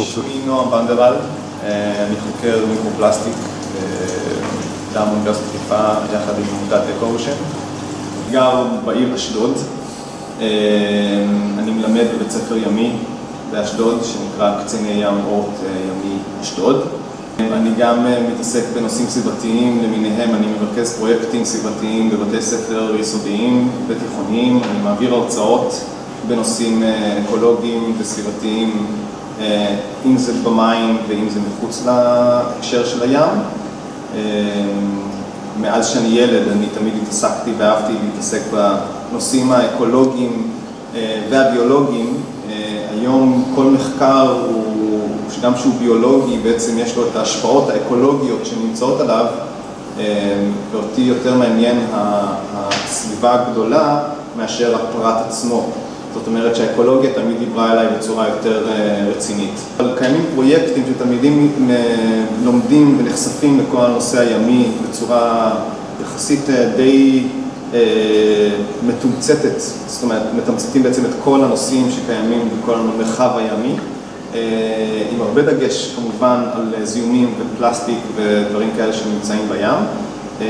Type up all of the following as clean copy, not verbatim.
שמי נועם בנדרל, אני חוקר מיקרופלסטיק גם באוניברסיטת חיפה יחד עם עמותת אקואושן. גר בעיר אשדוד, אני מלמד בבית ספר ימי באשדוד שנקרא קציני ים אורט ימי אשדוד. אני גם מתעסק בנושאים סביבתיים למיניהם, אני מרכז פרויקטים סביבתיים בבתי ספר יסודיים ותיכוניים, אני מעביר הרצאות בנושאים אקולוגיים וסביבתיים, אם זה במים ואם זה מחוץ להקשר של הים. מאז שאני ילד אני תמיד התעסקתי ואהבתי להתעסק בנושאים האקולוגיים והביולוגיים. היום כל מחקר גם שהוא ביולוגי בעצם יש לו את ההשפעות האקולוגיות שנמצאות עליו, ואותי יותר מעניין הסביבה הגדולה מאשר הפרט עצמו. זאת אומרת שהאקולוגיה תמיד דיברה אליי בצורה יותר רצינית. אבל קיימים פרויקטים שתלמידים לומדים ונחשפים לכל הנושא הימי בצורה יחסית די מתומצתת, זאת אומרת מתמצתים בעצם את כל הנושאים שקיימים בכל המרחב הימי, עם הרבה דגש כמובן על זיהומים ופלסטיק ודברים כאלה שנמצאים בים.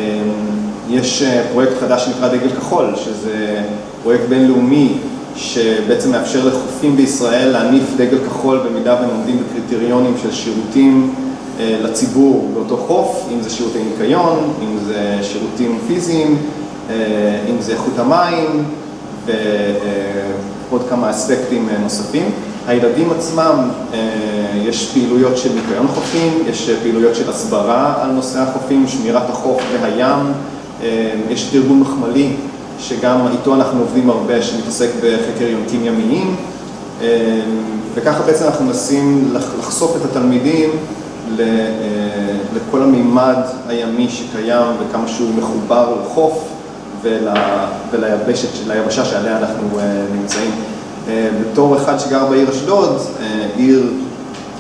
יש פרויקט חדש שנקרא דגל כחול, שזה פרויקט בינלאומי שבעצם מאפשר לחופים בישראל להניף דגל כחול במידה והם עומדים בקריטריונים של שירותים לציבור באותו חוף, אם זה שירותי ניקיון, אם זה שירותים פיזיים, אם זה איכות המים ועוד כמה אספקטים נוספים. הילדים עצמם, יש פעילויות של ניקיון חופים, יש פעילויות של הסברה על נושא החופים, שמירת החוף והים, יש את ארגון מחמלי שגם איתו אנחנו עובדים הרבה, שמתעסק בחקר יונקים ימיים, וככה בעצם אנחנו מנסים לחשוף את התלמידים לכל המימד הימי שקיים וכמה שהוא מחובר לחוף וליבשה שעליה אנחנו נמצאים. בתור אחד שגר בעיר אשדוד, עיר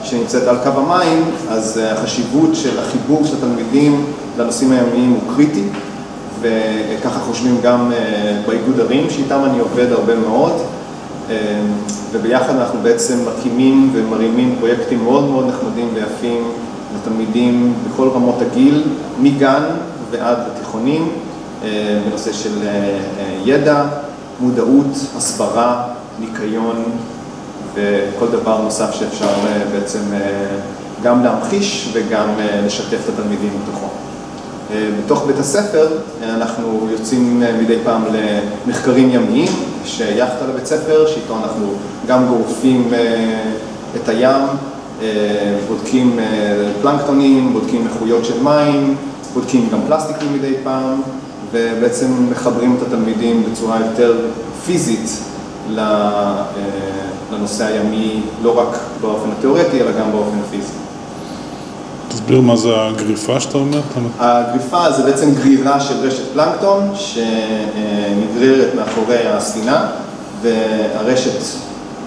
שנמצאת על קו המים, אז החשיבות של החיבור של התלמידים לנושאים הימיים הוא קריטי, וככה חושבים גם באיגוד ערים שאיתם אני עובד הרבה מאוד, וביחד אנחנו בעצם מקימים ומרימים פרויקטים מאוד מאוד נחמדים ויפים לתלמידים בכל רמות הגיל, מגן ועד לתיכונים, בנושא של ידע, מודעות, הסברה, ניקיון וכל דבר נוסף שאפשר בעצם גם להמחיש וגם לשתף את התלמידים בתוכו. בתוך בית הספר אנחנו יוצאים מדי פעם למחקרים ימיים, יש יאכטה לבית ספר שאיתו אנחנו גם גורפים את הים, בודקים פלנקטונים, בודקים איכויות של מים, בודקים גם פלסטיקים מדי פעם, ובעצם מחברים את התלמידים בצורה יותר פיזית לנושא הימי, לא רק באופן התיאורטי, אלא גם באופן הפיזי. תסביר מה זה הגריפה שאתה אומר? הגריפה זה בעצם גרירה של רשת פלנקטון שנגררת מאחורי הספינה, והרשת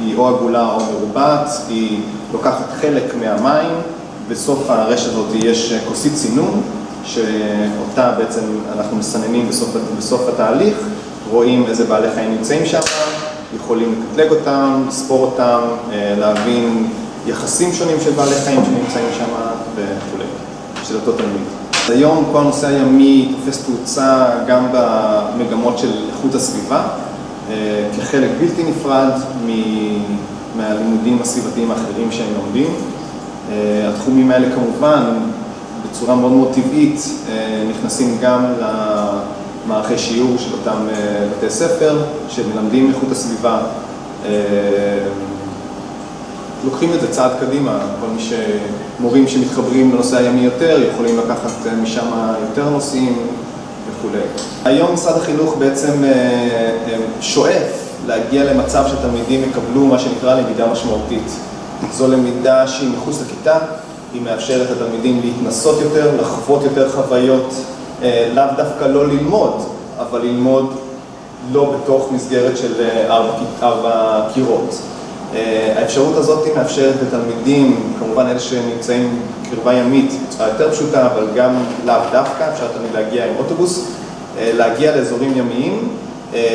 היא או עגולה או מרובעת, היא לוקחת חלק מהמים, בסוף הרשת הזאת יש כוסית צינון, שאותה בעצם אנחנו מסננים בסוף התהליך, רואים איזה בעלי חיים נמצאים שם, יכולים לקטלג אותם, לספור אותם, להבין יחסים שונים של בעלי חיים שנמצאים שם וכו', של אותו תלמיד. היום כל הנושא הימי תופס תאוצה גם במגמות של איכות הסביבה, כחלק בלתי נפרד מהלימודים הסביבתיים האחרים שהם לומדים. התחומים האלה כמובן בצורה מאוד מאוד טבעית נכנסים גם למערכי שיעור של אותם בתי ספר שמלמדים איכות הסביבה. לוקחים את זה צעד קדימה, כל מי שמורים שמתחברים לנושא הימי יותר יכולים לקחת משם יותר נושאים וכו'. היום משרד החינוך בעצם שואף להגיע למצב שתלמידים יקבלו מה שנקרא למידה משמעותית. זו למידה שהיא מחוץ לכיתה, היא מאפשרת לתלמידים להתנסות יותר, לחוות יותר חוויות, לאו דווקא לא ללמוד, אבל ללמוד לא בתוך מסגרת של 4 קירות. האפשרות הזאת מאפשרת לתלמידים, כמובן אלה שנמצאים קרבה ימית בצורה יותר פשוטה, אבל גם לאו דווקא, אפשר תמיד להגיע עם אוטובוס, להגיע לאזורים ימיים.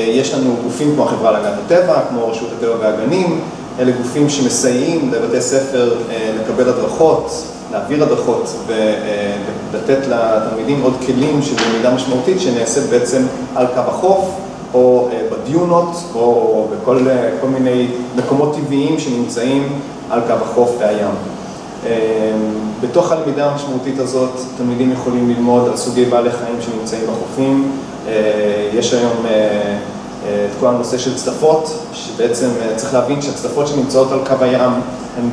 יש לנו גופים כמו החברה להגנת הטבע, כמו רשות הטבע והגנים, אלה גופים שמסייעים לבתי ספר לקבל הדרכות, להעביר הדרכות ולתת לתלמידים עוד כלים של למידה משמעותית שנעשית בעצם על קו החוף או בדיונות או בכל מיני מקומות טבעיים שנמצאים על קו החוף והים. בתוך הלמידה המשמעותית הזאת תלמידים יכולים ללמוד על סוגי בעלי חיים שנמצאים בחופים. יש היום את כל הנושא של צדפות, שבעצם צריך להבין שהצדפות שנמצאות על קו הים הם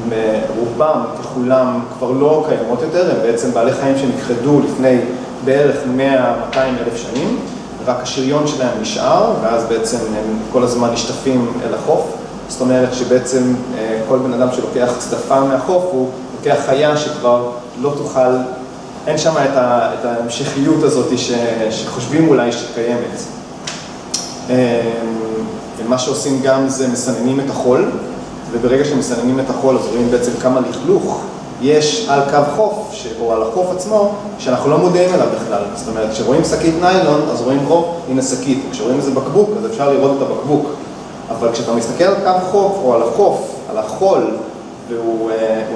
רובם ככולם כבר לא קיימות יותר, הם בעצם בעלי חיים שנכחדו לפני בערך 100-200 אלף שנים, רק השריון שלהם נשאר, ואז בעצם הם כל הזמן נשטפים אל החוף. זאת אומרת שבעצם כל בן אדם שלוקח צדפה מהחוף הוא לוקח חיה שכבר לא תוכל, אין שם את ההמשכיות הזאת שחושבים אולי שקיימת. מה שעושים גם זה מסננים את החול, וברגע שמסננים את החול אז רואים בעצם כמה לכלוך יש על קו חוף או על החוף עצמו שאנחנו לא מודעים אליו בכלל. זאת אומרת, כשרואים שקית ניילון אז רואים, הנה שקית, כשרואים איזה בקבוק אז אפשר לראות את הבקבוק. אבל כשאתה מסתכל על קו חוף או על החוף, על החול, והוא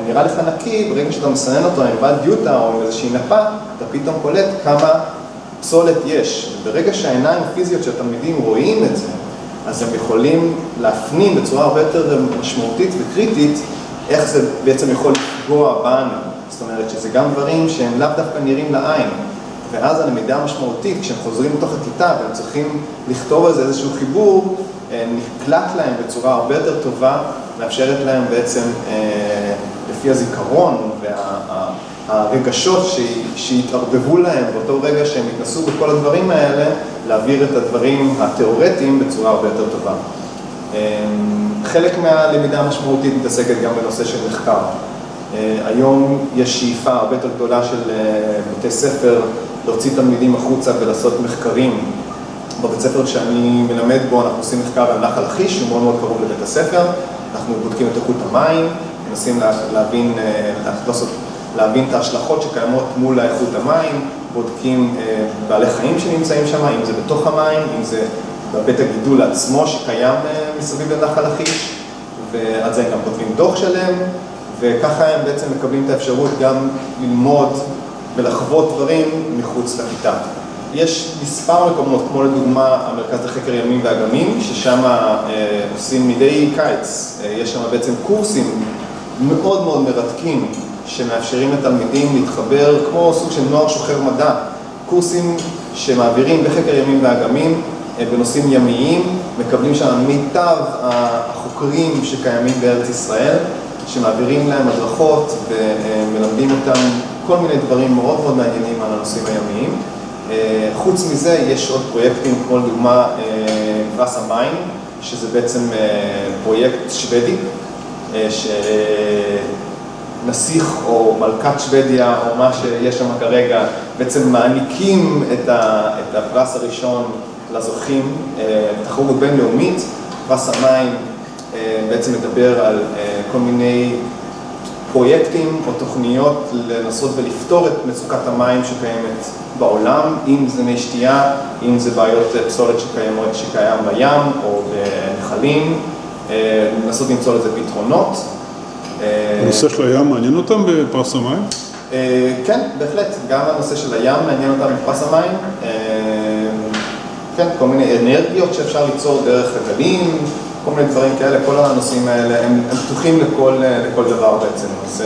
נראה לך נקי, ברגע שאתה מסנן אותו עם בד דיוטה או עם איזושהי נפה, אתה פתאום קולט כמה פסולת יש. ברגע שהעיניים הפיזיות של התלמידים רואים את זה, אז הם יכולים להפנים בצורה הרבה יותר משמעותית וקריטית איך זה בעצם יכול לפגוע בנו. זאת אומרת שזה גם דברים שהם לאו דווקא נראים לעין. ואז הלמידה המשמעותית, כשהם חוזרים לתוך הכיתה והם צריכים לכתוב על זה איזשהו חיבור, נקלט להם בצורה הרבה יותר טובה, מאפשרת להם בעצם לפי הזיכרון והרגשות שהתערבבו להם באותו רגע שהם התנסו בכל הדברים האלה, להעביר את הדברים התיאורטיים בצורה הרבה יותר טובה. חלק מהלמידה המשמעותית מתעסקת גם בנושא של מחקר. היום יש שאיפה הרבה יותר גדולה של בתי ספר להוציא תלמידים החוצה ולעשות מחקרים. בבית ספר שאני מלמד בו אנחנו עושים מחקר על נחל לכיש, שהוא מאוד מאוד קרוב לבית הספר. אנחנו בודקים את איכות המים, מנסים להבין את ההשלכות שקיימות מול איכות המים, בודקים בעלי חיים שנמצאים שם, אם זה בתוך המים, אם זה בבית הגידול עצמו שקיים מסביב לנחל לכיש, ועד זה הם גם כותבים דוח שלהם, וככה הם בעצם מקבלים את האפשרות גם ללמוד ולחוות דברים מחוץ לכיתה. יש מספר מקומות, כמו לדוגמה המרכז לחקר ימים ואגמים, ששם עושים מדי קיץ. יש שם בעצם קורסים מאוד מאוד מרתקים, שמאפשרים לתלמידים להתחבר כמו סוג של נוער שוחר מדע. קורסים שמעבירים בחקר ימים ואגמים בנושאים ימיים, מקבלים שם מיטב החוקרים שקיימים בארץ ישראל, שמעבירים להם הדרכות ומלמדים אותם כל מיני דברים מאוד מאוד מעניינים על הנושאים הימיים. חוץ מזה, יש עוד פרויקטים, כמו לדוגמה פרס המים, שזה בעצם פרויקט שוודי, שנסיך או מלכת שוודיה, או מה שיש שם כרגע, בעצם מעניקים את הפרס הראשון לזוכים, תחרות בינלאומית. פרס המים בעצם מדבר על כל מיני פרויקטים או תוכניות לנסות ולפתור את מצוקת המים שקיימת בעולם, אם זה מי שתייה, אם זה בעיות פסולת שקיים בים או בנחלים, לנסות למצוא לזה פתרונות. הנושא של הים מעניין אותם בפרס המים? כן, בהחלט. גם הנושא של הים מעניין אותם בפרס המים. כן, כל מיני אנרגיות שאפשר ליצור דרך הגלים, כל מיני דברים כאלה, כל הנושאים האלה הם פתוחים לכל דבר בעצם. אז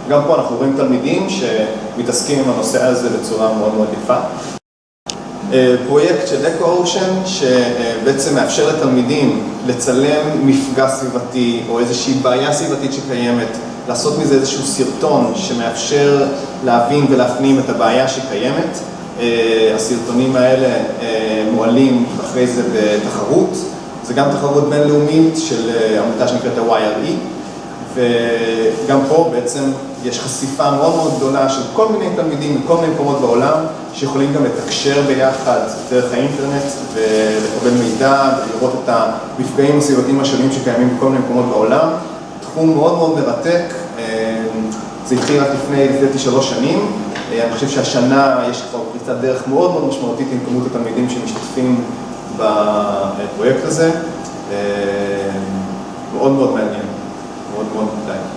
גם פה אנחנו רואים תלמידים שמתעסקים עם הנושא הזה בצורה מאוד מאוד יפה. פרויקט של אקו-אושן שבעצם מאפשר לתלמידים לצלם מפגע סביבתי או איזושהי בעיה סביבתית שקיימת, לעשות מזה איזשהו סרטון שמאפשר להבין ולהפנים את הבעיה שקיימת. הסרטונים האלה מועלים אחרי זה בתחרות. זה גם תחרות בינלאומית של עמותה שנקראת ה-YRE, וגם פה בעצם יש חשיפה מאוד מאוד גדולה של כל מיני תלמידים מכל מיני מקומות בעולם, שיכולים גם לתקשר ביחד דרך האינטרנט ולקבל מידע ולראות את המפגעים הסביבתיים השונים שקיימים בכל מיני מקומות בעולם. תחום מאוד מאוד מרתק, זה התחיל רק לפני 3 שנים. אני חושב שהשנה יש כבר פריצת דרך מאוד מאוד משמעותית עם כמות התלמידים שמשתתפים בפרויקט הזה, מאוד מאוד מעניין. מאוד מאוד כדאי.